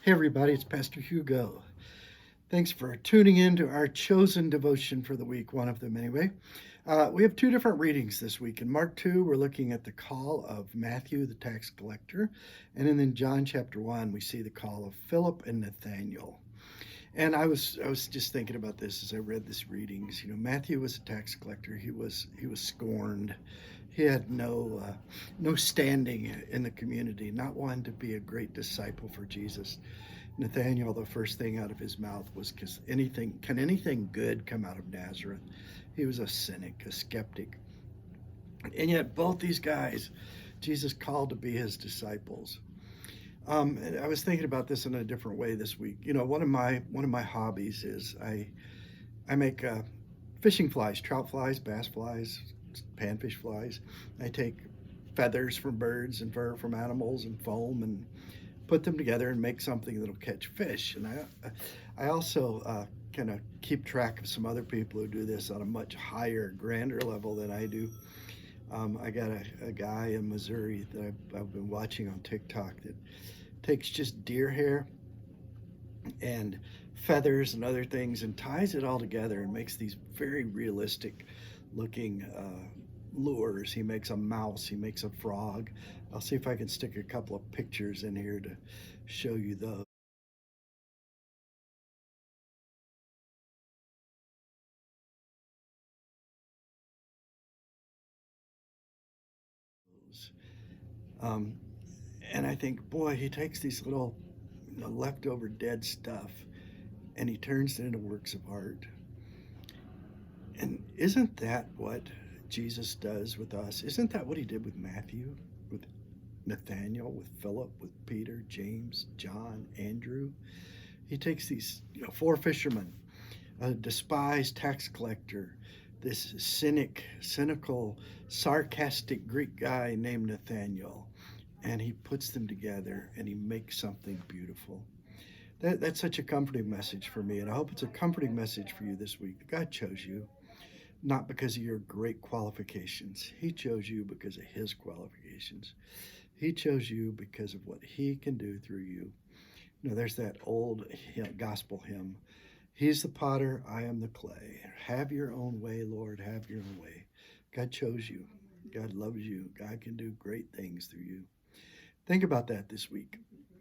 Hey, everybody, it's Pastor Hugo. Thanks for tuning in to our chosen devotion for the week, one of them anyway. We have two different readings this week. In Mark 2, we're looking at the call of Matthew, the tax collector. And then in John chapter 1, we see the call of Philip and Nathaniel. And I was just thinking about this as I read this readings. You know, Matthew was a tax collector. He was scorned. He had no standing in the community, not one to be a great disciple for Jesus. Nathaniel, the first thing out of his mouth was, can anything good come out of Nazareth? He was a cynic, a skeptic. And yet both these guys, Jesus called to be his disciples. And I was thinking about this in a different way this week. You know, one of my hobbies is I make fishing flies, trout flies, bass flies, panfish flies. I take feathers from birds and fur from animals and foam and put them together and make something that'll catch fish. And I also kind of keep track of some other people who do this on a much higher, grander level than I do. I got a guy in Missouri that I've been watching on TikTok that takes just deer hair and feathers and other things and ties it all together and makes these very realistic looking lures. He makes a mouse, he makes a frog. I'll see if I can stick a couple of pictures in here to show you those. Um, and I think, boy, he takes these little leftover dead stuff and he turns it into works of art. And isn't that what Jesus does with us? Isn't that what he did with Matthew, with Nathaniel, with Philip, with Peter, James, John, Andrew? He takes these four fishermen, a despised tax collector, this cynical, sarcastic Greek guy named Nathaniel, and he puts them together and he makes something beautiful. That's such a comforting message for me, and I hope it's a comforting message for you this week. God chose you not because of your great qualifications. He chose you because of his qualifications. He chose you because of what he can do through you. You know, there's that old gospel hymn. He's the potter, I am the clay. Have your own way, Lord, have your own way. God chose you. God loves you. God can do great things through you. Think about that this week.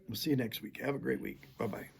We'll see you next week. Have a great week. Bye bye.